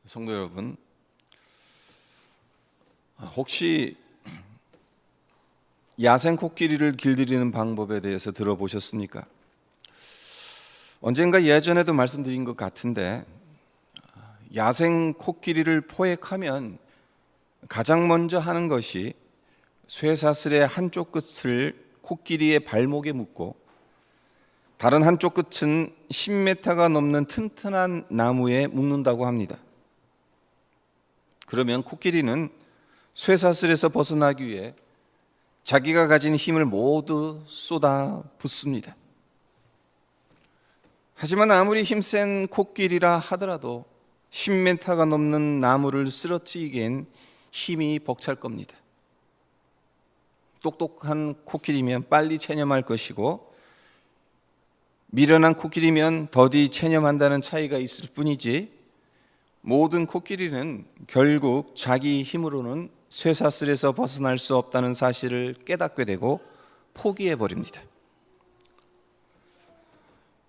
성도 여러분, 혹시 야생 코끼리를 길들이는 방법에 대해서 들어보셨습니까? 언젠가 예전에도 말씀드린 것 같은데, 야생 코끼리를 포획하면 가장 먼저 하는 것이 쇠사슬의 한쪽 끝을 코끼리의 발목에 묶고 다른 한쪽 끝은 10m가 넘는 튼튼한 나무에 묶는다고 합니다. 그러면 코끼리는 쇠사슬에서 벗어나기 위해 자기가 가진 힘을 모두 쏟아 붓습니다. 하지만 아무리 힘센 코끼리라 하더라도 10m가 넘는 나무를 쓰러뜨리기엔 힘이 벅찰 겁니다. 똑똑한 코끼리면 빨리 체념할 것이고 미련한 코끼리면 더디 체념한다는 차이가 있을 뿐이지 모든 코끼리는 결국 자기 힘으로는 쇠사슬에서 벗어날 수 없다는 사실을 깨닫게 되고 포기해버립니다.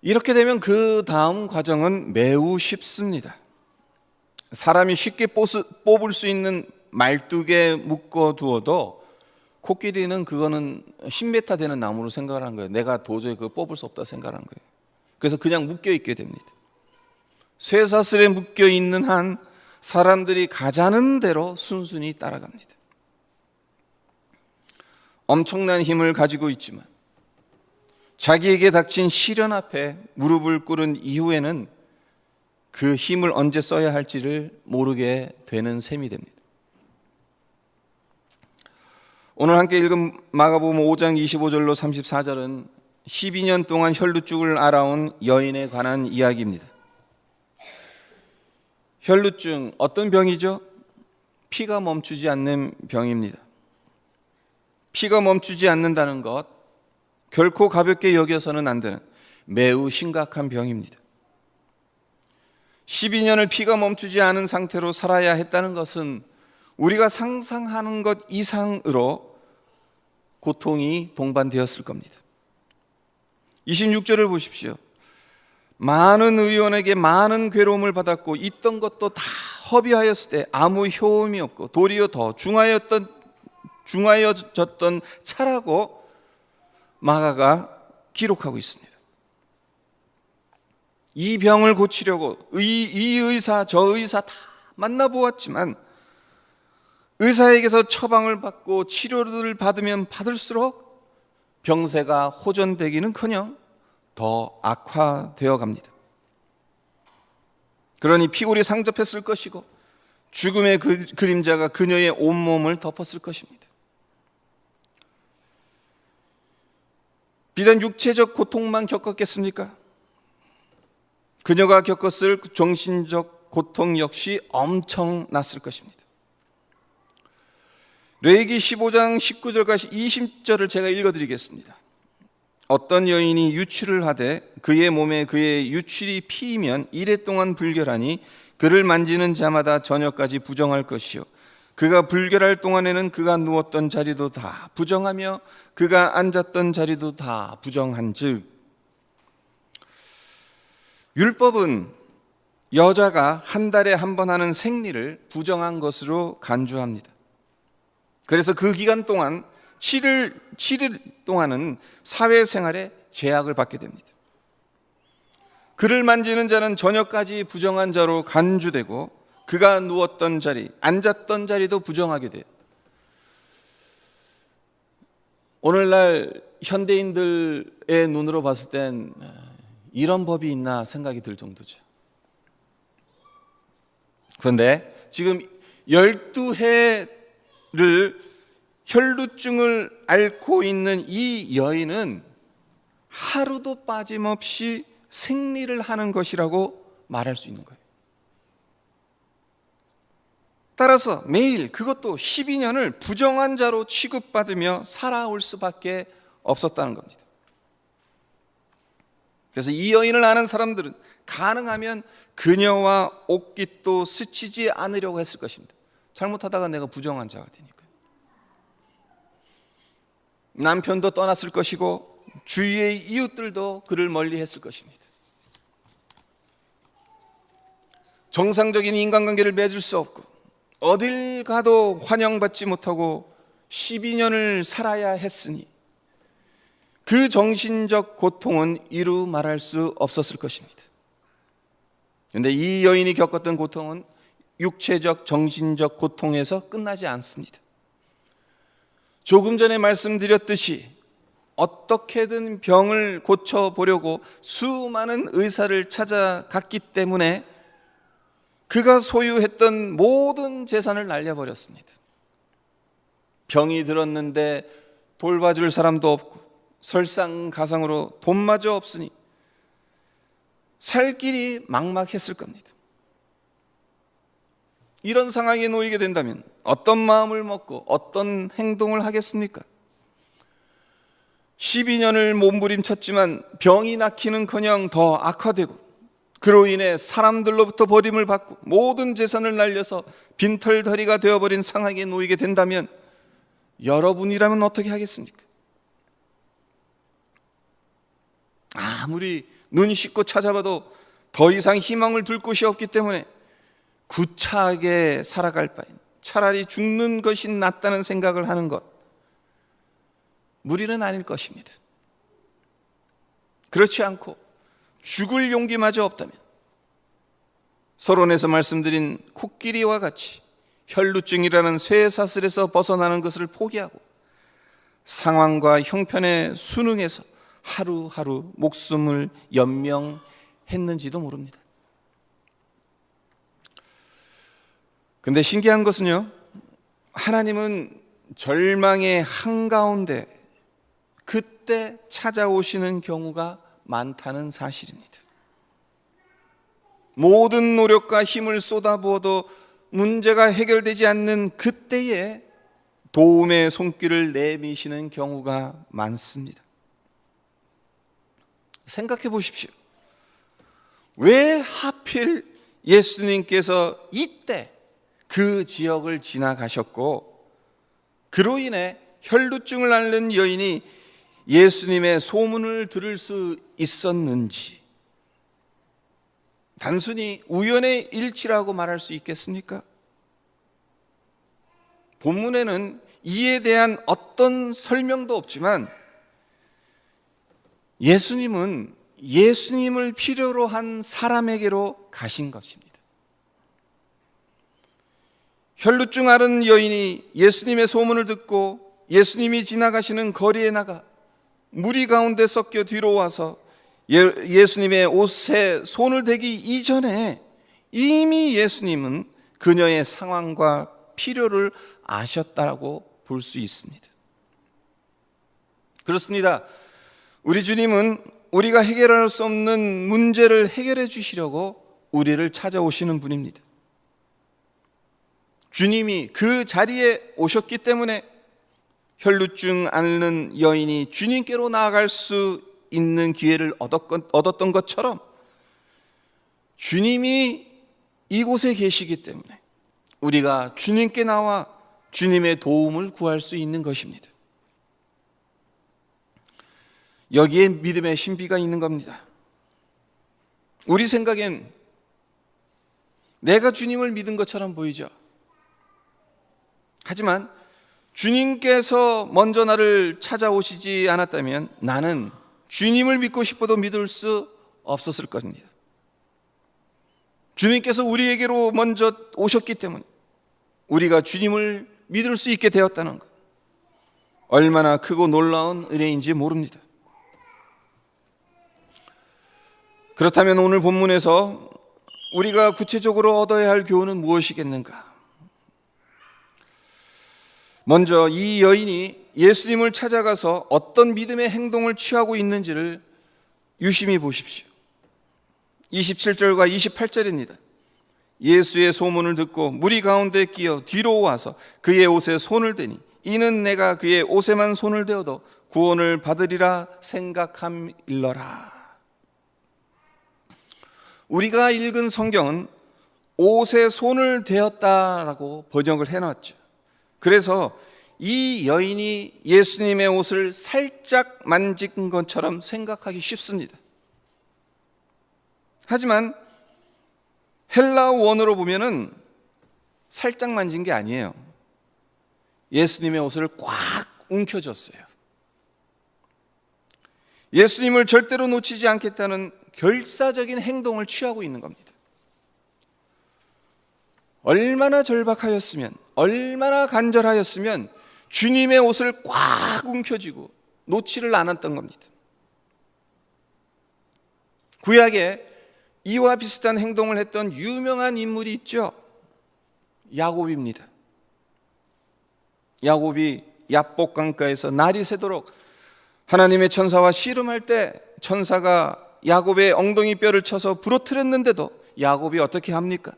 이렇게 되면 그 다음 과정은 매우 쉽습니다. 사람이 쉽게 뽑을 수 있는 말뚝에 묶어두어도 코끼리는 그거는 10m 되는 나무로 생각을 한 거예요. 내가 도저히 그거 뽑을 수 없다 생각을 한 거예요. 그래서 그냥 묶여있게 됩니다. 쇠사슬에 묶여있는 한 사람들이 가자는 대로 순순히 따라갑니다. 엄청난 힘을 가지고 있지만 자기에게 닥친 시련 앞에 무릎을 꿇은 이후에는 그 힘을 언제 써야 할지를 모르게 되는 셈이 됩니다. 오늘 함께 읽은 마가복음 5장 25절로 34절은 12년 동안 혈루증을 앓아온 여인에 관한 이야기입니다. 혈루증, 어떤 병이죠? 피가 멈추지 않는 병입니다. 피가 멈추지 않는다는 것, 결코 가볍게 여겨서는 안 되는 매우 심각한 병입니다. 12년을 피가 멈추지 않은 상태로 살아야 했다는 것은 우리가 상상하는 것 이상으로 고통이 동반되었을 겁니다. 26절을 보십시오. 많은 의원에게 많은 괴로움을 받았고 있던 것도 다 허비하였을 때 아무 효험이 없고 도리어 더 중하여졌던 차라고 마가가 기록하고 있습니다. 이 병을 고치려고 이 의사 저 의사 다 만나보았지만 의사에게서 처방을 받고 치료를 받으면 받을수록 병세가 호전되기는커녕 더 악화되어 갑니다. 그러니 피골이 상접했을 것이고 죽음의 그림자가 그녀의 온몸을 덮었을 것입니다. 비단 육체적 고통만 겪었겠습니까? 그녀가 겪었을 정신적 고통 역시 엄청났을 것입니다. 레위기 15장 19절까지 20절을 제가 읽어드리겠습니다. 어떤 여인이 유출을 하되 그의 몸에 그의 유출이 피이면 이래 동안 불결하니 그를 만지는 자마다 저녁까지 부정할 것이요 그가 불결할 동안에는 그가 누웠던 자리도 다 부정하며 그가 앉았던 자리도 다 부정한즉 율법은 여자가 한 달에 한 번 하는 생리를 부정한 것으로 간주합니다. 그래서 그 기간 동안 7일 동안은 사회생활에 제약을 받게 됩니다. 그를 만지는 자는 저녁까지 부정한 자로 간주되고 그가 누웠던 자리, 앉았던 자리도 부정하게 돼요. 오늘날 현대인들의 눈으로 봤을 땐 이런 법이 있나 생각이 들 정도죠. 그런데 지금 12해를 혈루증을 앓고 있는 이 여인은 하루도 빠짐없이 생리를 하는 것이라고 말할 수 있는 거예요. 따라서 매일 그것도 12년을 부정한 자로 취급받으며 살아올 수밖에 없었다는 겁니다. 그래서 이 여인을 아는 사람들은 가능하면 그녀와 옷깃도 스치지 않으려고 했을 것입니다. 잘못하다가 내가 부정한 자가 되니까. 남편도 떠났을 것이고 주위의 이웃들도 그를 멀리 했을 것입니다. 정상적인 인간관계를 맺을 수 없고 어딜 가도 환영받지 못하고 12년을 살아야 했으니 그 정신적 고통은 이루 말할 수 없었을 것입니다. 그런데 이 여인이 겪었던 고통은 육체적, 정신적 고통에서 끝나지 않습니다. 조금 전에 말씀드렸듯이 어떻게든 병을 고쳐보려고 수많은 의사를 찾아갔기 때문에 그가 소유했던 모든 재산을 날려버렸습니다. 병이 들었는데 돌봐줄 사람도 없고 설상가상으로 돈마저 없으니 살 길이 막막했을 겁니다. 이런 상황에 놓이게 된다면 어떤 마음을 먹고 어떤 행동을 하겠습니까? 12년을 몸부림쳤지만 병이 낫기는커녕 더 악화되고 그로 인해 사람들로부터 버림을 받고 모든 재산을 날려서 빈털터리가 되어버린 상황에 놓이게 된다면 여러분이라면 어떻게 하겠습니까? 아무리 눈 씻고 찾아봐도 더 이상 희망을 둘 곳이 없기 때문에 구차하게 살아갈 바엔 차라리 죽는 것이 낫다는 생각을 하는 것, 무리는 아닐 것입니다. 그렇지 않고 죽을 용기마저 없다면 서론에서 말씀드린 코끼리와 같이 혈루증이라는 쇠사슬에서 벗어나는 것을 포기하고 상황과 형편에 순응해서 하루하루 목숨을 연명했는지도 모릅니다. 근데 신기한 것은요, 하나님은 절망의 한가운데 그때 찾아오시는 경우가 많다는 사실입니다. 모든 노력과 힘을 쏟아부어도 문제가 해결되지 않는 그때에 도움의 손길을 내미시는 경우가 많습니다. 생각해 보십시오. 왜 하필 예수님께서 이때 그 지역을 지나가셨고 그로 인해 혈루증을 앓는 여인이 예수님의 소문을 들을 수 있었는지, 단순히 우연의 일치라고 말할 수 있겠습니까? 본문에는 이에 대한 어떤 설명도 없지만 예수님은 예수님을 필요로 한 사람에게로 가신 것입니다. 혈루증 앓은 여인이 예수님의 소문을 듣고 예수님이 지나가시는 거리에 나가 무리 가운데 섞여 뒤로 와서 예수님의 옷에 손을 대기 이전에 이미 예수님은 그녀의 상황과 필요를 아셨다고 볼 수 있습니다. 그렇습니다. 우리 주님은 우리가 해결할 수 없는 문제를 해결해 주시려고 우리를 찾아오시는 분입니다. 주님이 그 자리에 오셨기 때문에 혈루증 앓는 여인이 주님께로 나아갈 수 있는 기회를 얻었던 것처럼 주님이 이곳에 계시기 때문에 우리가 주님께 나와 주님의 도움을 구할 수 있는 것입니다. 여기에 믿음의 신비가 있는 겁니다. 우리 생각엔 내가 주님을 믿은 것처럼 보이죠. 하지만 주님께서 먼저 나를 찾아오시지 않았다면 나는 주님을 믿고 싶어도 믿을 수 없었을 겁니다. 주님께서 우리에게로 먼저 오셨기 때문에 우리가 주님을 믿을 수 있게 되었다는 것, 얼마나 크고 놀라운 은혜인지 모릅니다. 그렇다면 오늘 본문에서 우리가 구체적으로 얻어야 할 교훈은 무엇이겠는가? 먼저 이 여인이 예수님을 찾아가서 어떤 믿음의 행동을 취하고 있는지를 유심히 보십시오. 27절과 28절입니다. 예수의 소문을 듣고 무리 가운데 끼어 뒤로 와서 그의 옷에 손을 대니 이는 내가 그의 옷에만 손을 대어도 구원을 받으리라 생각함일러라. 우리가 읽은 성경은 옷에 손을 대었다라고 번역을 해놨죠. 그래서 이 여인이 예수님의 옷을 살짝 만진 것처럼 생각하기 쉽습니다. 하지만 헬라어 원어로 보면은 살짝 만진 게 아니에요. 예수님의 옷을 꽉 움켜쥐었어요. 예수님을 절대로 놓치지 않겠다는 결사적인 행동을 취하고 있는 겁니다. 얼마나 절박하였으면, 얼마나 간절하였으면 주님의 옷을 꽉 움켜쥐고 놓지를 않았던 겁니다. 구약에 이와 비슷한 행동을 했던 유명한 인물이 있죠. 야곱입니다. 야곱이 야복 강가에서 날이 새도록 하나님의 천사와 씨름할 때 천사가 야곱의 엉덩이 뼈를 쳐서 부러뜨렸는데도 야곱이 어떻게 합니까?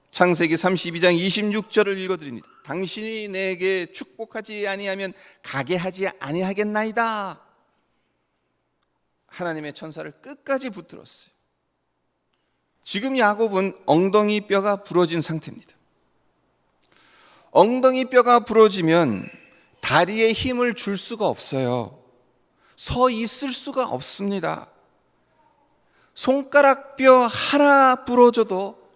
창세기 32장 26절을 읽어드립니다. 당신이 내게 축복하지 아니하면 가게 하지 아니하겠나이다. 하나님의 천사를 끝까지 붙들었어요. 지금 야곱은 엉덩이 뼈가 부러진 상태입니다. 엉덩이 뼈가 부러지면 다리에 힘을 줄 수가 없어요. 서 있을 수가 없습니다. 손가락 뼈 하나 부러져도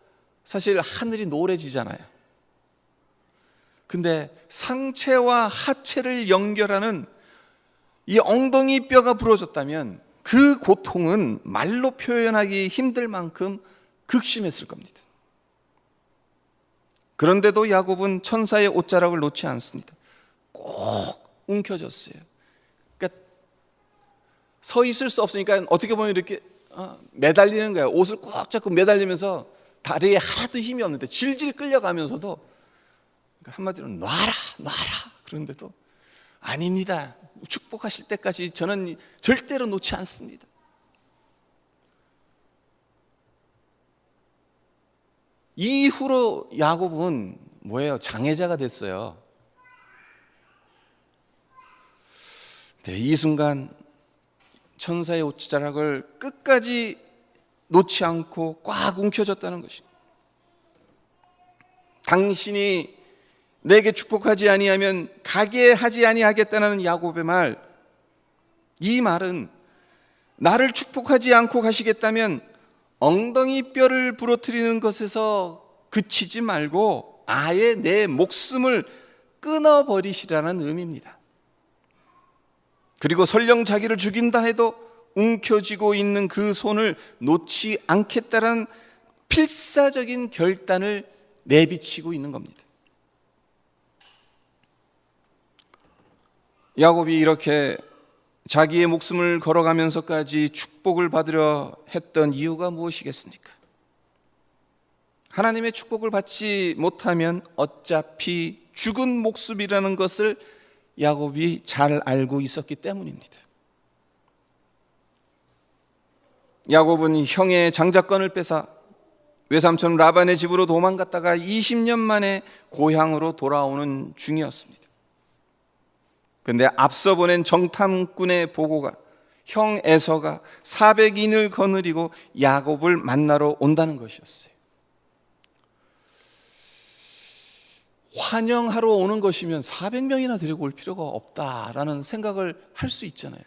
사실 하늘이 노래지잖아요. 근데 상체와 하체를 연결하는 이 엉덩이 뼈가 부러졌다면 그 고통은 말로 표현하기 힘들 만큼 극심했을 겁니다. 그런데도 야곱은 천사의 옷자락을 놓지 않습니다. 꼭 움켜졌어요. 그러니까 서 있을 수 없으니까 어떻게 보면 이렇게 매달리는 거예요. 옷을 꼭 잡고 매달리면서 다리에 하나도 힘이 없는데 질질 끌려가면서도 한마디로 놔라 그런데도 아닙니다. 축복하실 때까지 저는 절대로 놓지 않습니다. 이후로 야곱은 뭐예요? 장애자가 됐어요. 네, 이 순간 천사의 옷자락을 끝까지 놓지 않고 꽉 움켜쥐었다는 것입니다. 당신이 내게 축복하지 아니하면 가게 하지 아니하겠다는 야곱의 말, 이 말은 나를 축복하지 않고 가시겠다면 엉덩이 뼈를 부러뜨리는 것에서 그치지 말고 아예 내 목숨을 끊어버리시라는 의미입니다. 그리고 설령 자기를 죽인다 해도 움켜쥐고 있는 그 손을 놓지 않겠다는 필사적인 결단을 내비치고 있는 겁니다. 야곱이 이렇게 자기의 목숨을 걸어가면서까지 축복을 받으려 했던 이유가 무엇이겠습니까? 하나님의 축복을 받지 못하면 어차피 죽은 목숨이라는 것을 야곱이 잘 알고 있었기 때문입니다. 야곱은 형의 장자권을 뺏어 외삼촌 라반의 집으로 도망갔다가 20년 만에 고향으로 돌아오는 중이었습니다. 그런데 앞서 보낸 정탐꾼의 보고가 형 에서가 400인을 거느리고 야곱을 만나러 온다는 것이었어요. 환영하러 오는 것이면 400명이나 데리고 올 필요가 없다라는 생각을 할 수 있잖아요.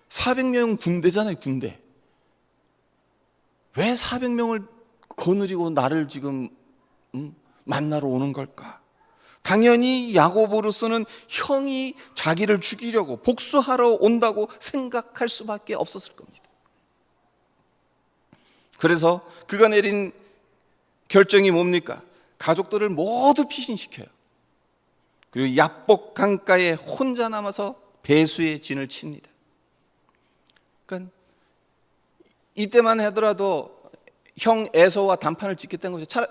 400명은 군대잖아요, 군대. 왜 400명을 거느리고 나를 지금 만나러 오는 걸까? 당연히 야곱으로서는 형이 자기를 죽이려고 복수하러 온다고 생각할 수밖에 없었을 겁니다. 그래서 그가 내린 결정이 뭡니까? 가족들을 모두 피신시켜요. 그리고 야복 강가에 혼자 남아서 배수의 진을 칩니다. 그러니까 이때만 하더라도 형 에서와 단판을 짓겠다는 거죠.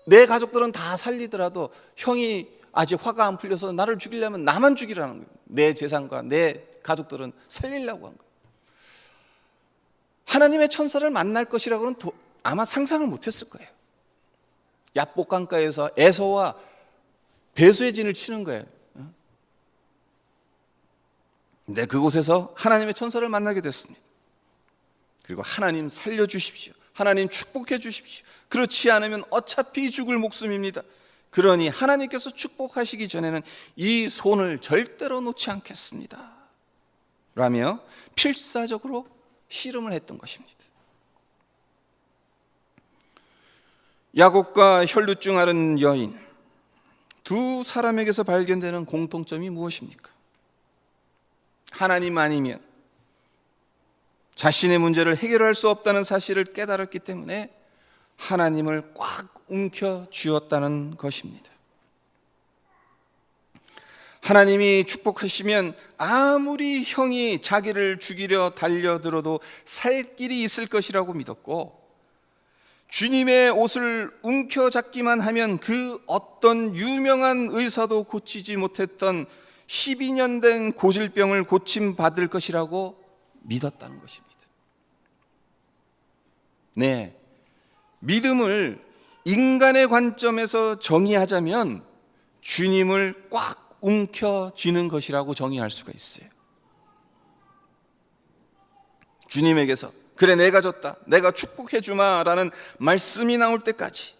내 가족들은 다 살리더라도 형이 아직 화가 안 풀려서 나를 죽이려면 나만 죽이라는 거예요. 내 재산과 내 가족들은 살리려고 한 거예요. 하나님의 천사를 만날 것이라고는 아마 상상을 못했을 거예요. 야복 강가에서 에서와 배수의 진을 치는 거예요. 근데 그곳에서 하나님의 천사를 만나게 됐습니다. 그리고 하나님 살려주십시오. 하나님 축복해 주십시오. 그렇지 않으면 어차피 죽을 목숨입니다. 그러니 하나님께서 축복하시기 전에는 이 손을 절대로 놓지 않겠습니다 라며 필사적으로 씨름을 했던 것입니다. 야곱과 혈루증 앓은 여인, 두 사람에게서 발견되는 공통점이 무엇입니까? 하나님 아니면 자신의 문제를 해결할 수 없다는 사실을 깨달았기 때문에 하나님을 꽉 움켜쥐었다는 것입니다. 하나님이 축복하시면 아무리 형이 자기를 죽이려 달려들어도 살 길이 있을 것이라고 믿었고, 주님의 옷을 움켜잡기만 하면 그 어떤 유명한 의사도 고치지 못했던 12년 된 고질병을 고침받을 것이라고 믿었다는 것입니다. 네, 믿음을 인간의 관점에서 정의하자면 주님을 꽉 움켜쥐는 것이라고 정의할 수가 있어요. 주님에게서 그래 내가 졌다, 내가 축복해 주마라는 말씀이 나올 때까지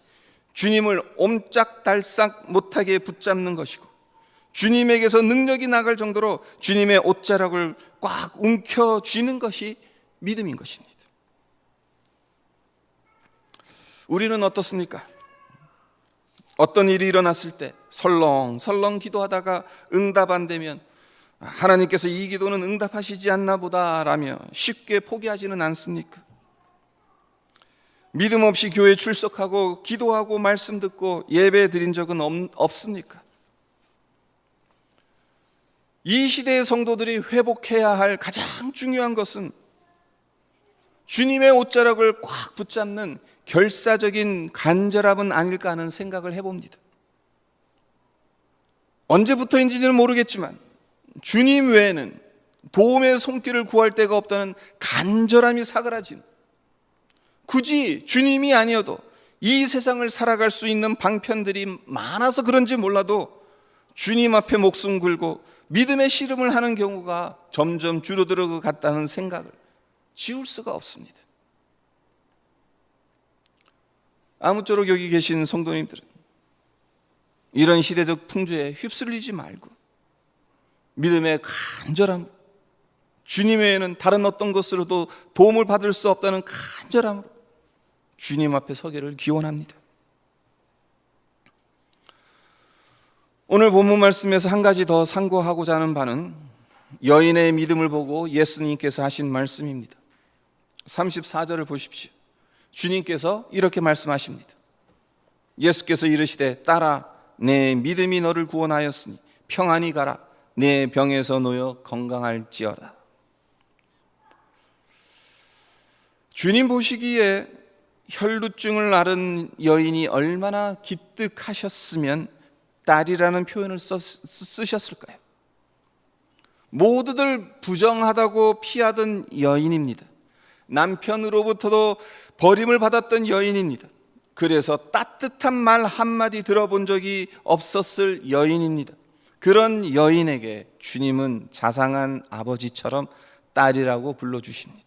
주님을 옴짝달싹 못하게 붙잡는 것이고, 주님에게서 능력이 나갈 정도로 주님의 옷자락을 꽉 움켜쥐는 것이 믿음인 것입니다. 우리는 어떻습니까? 어떤 일이 일어났을 때 설렁설렁 기도하다가 응답 안 되면 하나님께서 이 기도는 응답하시지 않나 보다라며 쉽게 포기하지는 않습니까? 믿음 없이 교회 출석하고 기도하고 말씀 듣고 예배 드린 적은 없습니까? 이 시대의 성도들이 회복해야 할 가장 중요한 것은 주님의 옷자락을 꽉 붙잡는 결사적인 간절함은 아닐까 하는 생각을 해봅니다. 언제부터인지는 모르겠지만 주님 외에는 도움의 손길을 구할 데가 없다는 간절함이 사그라진, 굳이 주님이 아니어도 이 세상을 살아갈 수 있는 방편들이 많아서 그런지 몰라도 주님 앞에 목숨 걸고 믿음의 씨름을 하는 경우가 점점 줄어들어 갔다는 생각을 지울 수가 없습니다. 아무쪼록 여기 계신 성도님들은 이런 시대적 풍조에 휩쓸리지 말고 믿음의 간절함, 주님 외에는 다른 어떤 것으로도 도움을 받을 수 없다는 간절함으로 주님 앞에 서기를 기원합니다. 오늘 본문 말씀에서 한 가지 더 상고하고자 하는 바는 여인의 믿음을 보고 예수님께서 하신 말씀입니다. 34절을 보십시오. 주님께서 이렇게 말씀하십니다. 예수께서 이르시되 딸아, 내 믿음이 너를 구원하였으니 평안히 가라, 내 병에서 놓여 건강할지어다. 주님 보시기에 혈루증을 앓은 여인이 얼마나 기특하셨으면 딸이라는 표현을 쓰셨을까요? 모두들 부정하다고 피하던 여인입니다. 남편으로부터도 버림을 받았던 여인입니다. 그래서 따뜻한 말 한마디 들어본 적이 없었을 여인입니다. 그런 여인에게 주님은 자상한 아버지처럼 딸이라고 불러주십니다.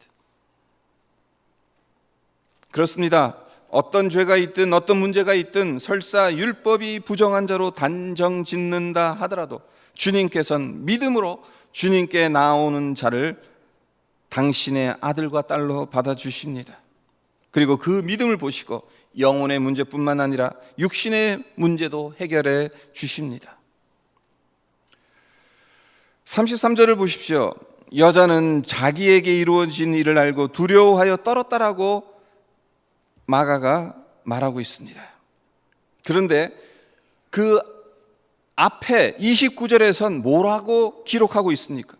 그렇습니다. 어떤 죄가 있든 어떤 문제가 있든 설사 율법이 부정한 자로 단정 짓는다 하더라도 주님께서는 믿음으로 주님께 나오는 자를 당신의 아들과 딸로 받아주십니다. 그리고 그 믿음을 보시고 영혼의 문제뿐만 아니라 육신의 문제도 해결해 주십니다. 33절을 보십시오. 여자는 자기에게 이루어진 일을 알고 두려워하여 떨었다라고 마가가 말하고 있습니다. 그런데 그 앞에 29절에선 뭐라고 기록하고 있습니까?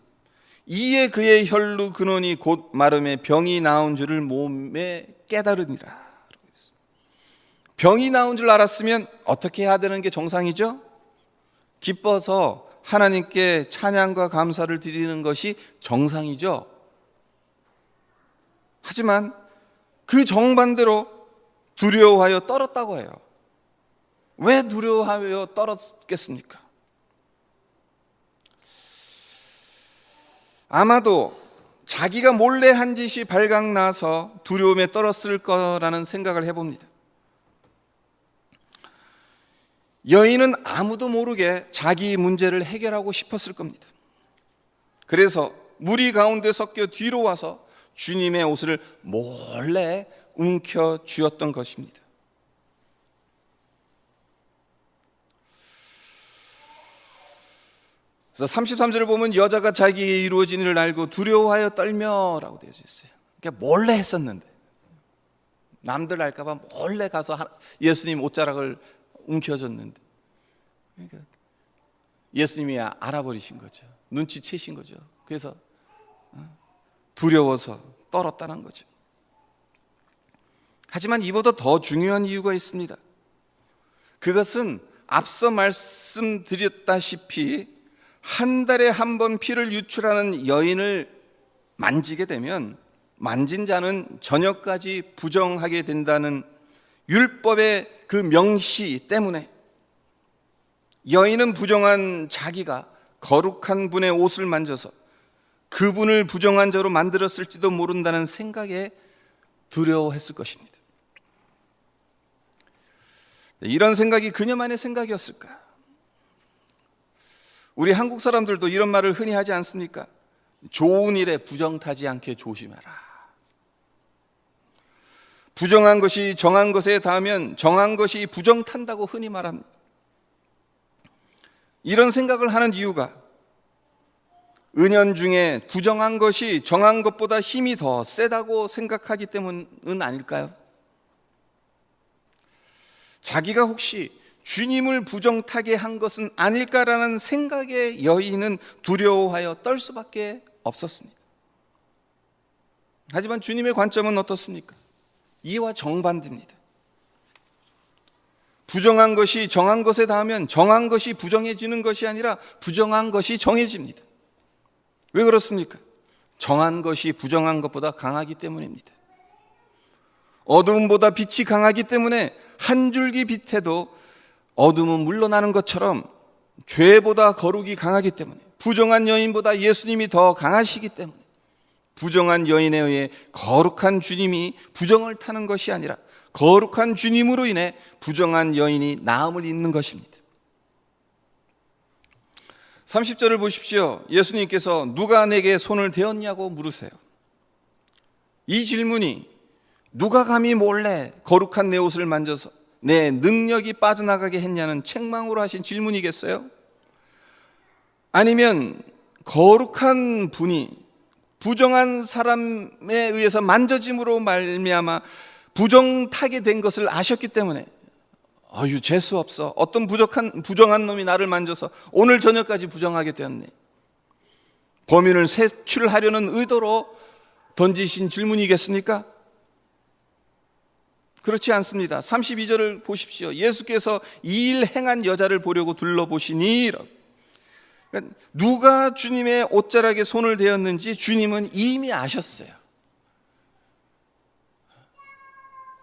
이에 그의 혈루 근원이 곧 마름에 병이 나온 줄을 몸에 깨달으니라. 병이 나온 줄 알았으면 어떻게 해야 되는 게 정상이죠? 기뻐서 하나님께 찬양과 감사를 드리는 것이 정상이죠. 하지만 그 정반대로 두려워하여 떨었다고 해요. 왜 두려워하여 떨었겠습니까? 아마도 자기가 몰래 한 짓이 발각나서 두려움에 떨었을 거라는 생각을 해봅니다. 여인은 아무도 모르게 자기 문제를 해결하고 싶었을 겁니다. 그래서 무리 가운데 섞여 뒤로 와서 주님의 옷을 몰래 움켜쥐었던 것입니다. 그래서 33절을 보면 여자가 자기에게 이루어진 일을 알고 두려워하여 떨며라고 되어 있어요. 그러니까 몰래 했었는데 남들 알까 봐 몰래 가서 예수님 옷자락을 움켜줬는데 그러니까 예수님이 알아버리신 거죠. 눈치채신 거죠. 그래서 두려워서 떨었다는 거죠. 하지만 이보다 더 중요한 이유가 있습니다. 그것은 앞서 말씀드렸다시피 한 달에 한 번 피를 유출하는 여인을 만지게 되면 만진 자는 저녁까지 부정하게 된다는 율법의 그 명시 때문에 여인은 부정한 자기가 거룩한 분의 옷을 만져서 그분을 부정한 자로 만들었을지도 모른다는 생각에 두려워했을 것입니다. 이런 생각이 그녀만의 생각이었을까? 우리 한국 사람들도 이런 말을 흔히 하지 않습니까? 좋은 일에 부정 타지 않게 조심하라. 부정한 것이 정한 것에 닿으면 정한 것이 부정 탄다고 흔히 말합니다. 이런 생각을 하는 이유가 은연중에 부정한 것이 정한 것보다 힘이 더 세다고 생각하기 때문은 아닐까요? 자기가 혹시 주님을 부정타게 한 것은 아닐까라는 생각에 여인은 두려워하여 떨 수밖에 없었습니다. 하지만 주님의 관점은 어떻습니까? 이와 정반대입니다. 부정한 것이 정한 것에 닿으면 정한 것이 부정해지는 것이 아니라 부정한 것이 정해집니다. 왜 그렇습니까? 정한 것이 부정한 것보다 강하기 때문입니다. 어두움보다 빛이 강하기 때문에 한 줄기 빛에도 어둠은 물러나는 것처럼 죄보다 거룩이 강하기 때문에 부정한 여인보다 예수님이 더 강하시기 때문에 부정한 여인에 의해 거룩한 주님이 부정을 타는 것이 아니라 거룩한 주님으로 인해 부정한 여인이 나음을 잇는 것입니다. 30절을 보십시오. 예수님께서 누가 내게 손을 대었냐고 물으세요. 이 질문이 누가 감히 몰래 거룩한 내 옷을 만져서 내 능력이 빠져나가게 했냐는 책망으로 하신 질문이겠어요? 아니면 거룩한 분이 부정한 사람에 의해서 만져짐으로 말미암아 부정타게 된 것을 아셨기 때문에 재수 없어. 어떤 부정한 놈이 나를 만져서 오늘 저녁까지 부정하게 되었네. 범인을 색출하려는 의도로 던지신 질문이겠습니까? 그렇지 않습니다. 32절을 보십시오. 예수께서 이 일 행한 여자를 보려고 둘러보시니 그러니까 누가 주님의 옷자락에 손을 대었는지 주님은 이미 아셨어요.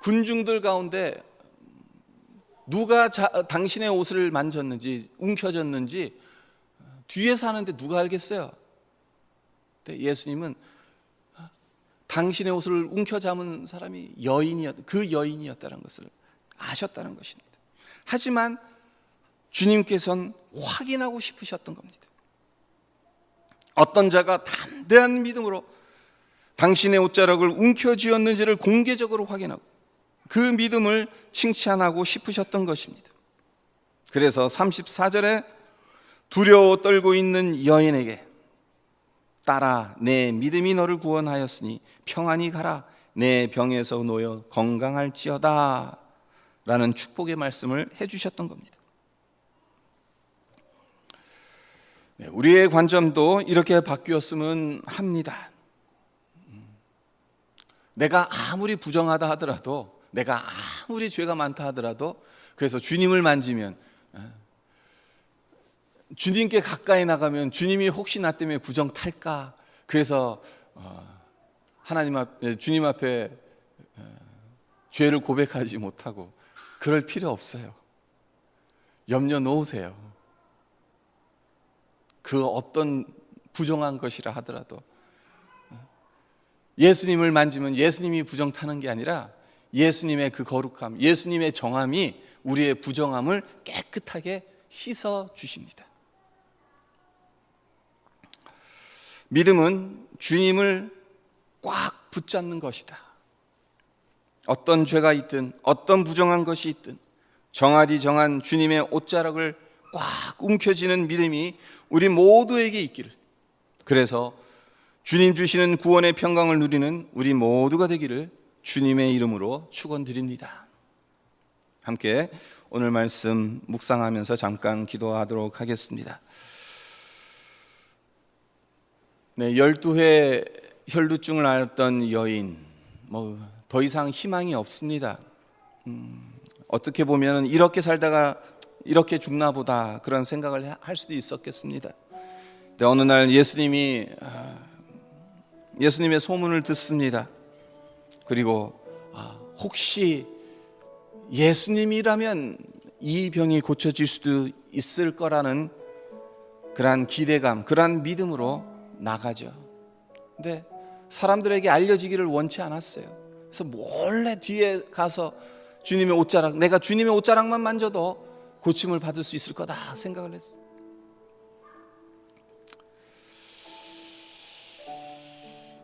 군중들 가운데 누가 당신의 옷을 만졌는지 움켜졌는지 뒤에서 하는데 누가 알겠어요? 근데 예수님은 당신의 옷을 움켜잡은 사람이 그 여인이었다는 것을 아셨다는 것입니다. 하지만 주님께서는 확인하고 싶으셨던 겁니다. 어떤 자가 담대한 믿음으로 당신의 옷자락을 움켜쥐었는지를 공개적으로 확인하고 그 믿음을 칭찬하고 싶으셨던 것입니다. 그래서 34절에 두려워 떨고 있는 여인에게 따라 내 믿음이 너를 구원하였으니 평안히 가라 내 병에서 놓여 건강할지어다 라는 축복의 말씀을 해주셨던 겁니다. 우리의 관점도 이렇게 바뀌었으면 합니다. 내가 아무리 부정하다 하더라도 내가 아무리 죄가 많다 하더라도 그래서 주님을 만지면 주님께 가까이 나가면 주님이 혹시 나 때문에 부정 탈까? 그래서 주님 앞에 죄를 고백하지 못하고 그럴 필요 없어요. 염려 놓으세요. 그 어떤 부정한 것이라 하더라도 예수님을 만지면 예수님이 부정 타는 게 아니라 예수님의 그 거룩함, 예수님의 정함이 우리의 부정함을 깨끗하게 씻어 주십니다. 믿음은 주님을 꽉 붙잡는 것이다. 어떤 죄가 있든 어떤 부정한 것이 있든 정하디 정한 주님의 옷자락을 꽉 움켜쥐는 믿음이 우리 모두에게 있기를, 그래서 주님 주시는 구원의 평강을 누리는 우리 모두가 되기를 주님의 이름으로 축원드립니다. 함께 오늘 말씀 묵상하면서 잠깐 기도하도록 하겠습니다. 네, 12회 혈루증을 앓았던 여인, 더 이상 희망이 없습니다. 어떻게 보면 이렇게 살다가 이렇게 죽나 보다, 그런 생각을 할 수도 있었겠습니다. 근데 어느 날 예수님의 소문을 듣습니다. 그리고 혹시 예수님이라면 이 병이 고쳐질 수도 있을 거라는 그러한 기대감, 그러한 믿음으로 나가죠. 근데 사람들에게 알려지기를 원치 않았어요. 그래서 몰래 뒤에 가서 내가 주님의 옷자락만 만져도 고침을 받을 수 있을 거다 생각을 했어요.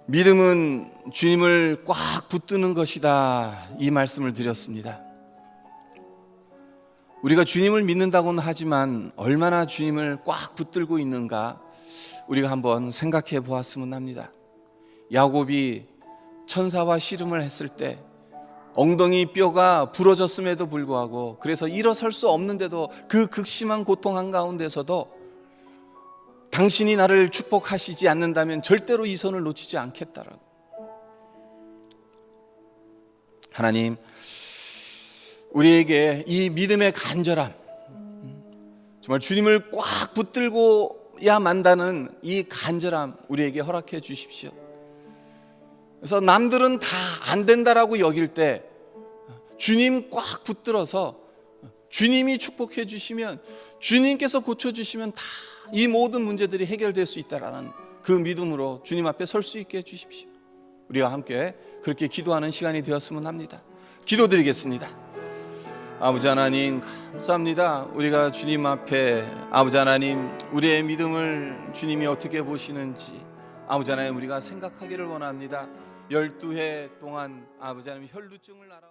믿음은 주님을 꽉 붙드는 것이다, 이 말씀을 드렸습니다. 우리가 주님을 믿는다고는 하지만 얼마나 주님을 꽉 붙들고 있는가 우리가 한번 생각해 보았으면 합니다. 야곱이 천사와 씨름을 했을 때 엉덩이 뼈가 부러졌음에도 불구하고, 그래서 일어설 수 없는데도 그 극심한 고통 한가운데서도 당신이 나를 축복하시지 않는다면 절대로 이 손을 놓치지 않겠다라고. 하나님, 우리에게 이 믿음의 간절함, 정말 주님을 꽉 붙들고야 만다는 이 간절함 우리에게 허락해 주십시오. 그래서 남들은 다 안 된다라고 여길 때 주님 꽉 붙들어서 주님이 축복해 주시면, 주님께서 고쳐주시면 다 이 모든 문제들이 해결될 수 있다라는 그 믿음으로 주님 앞에 설 수 있게 해주십시오. 우리와 함께 그렇게 기도하는 시간이 되었으면 합니다. 기도드리겠습니다. 아버지 하나님, 감사합니다. 우리가 주님 앞에, 아버지 하나님, 우리의 믿음을 주님이 어떻게 보시는지 아버지 하나님 우리가 생각하기를 원합니다. 12해 동안 아버지 하나님 혈루증을 알아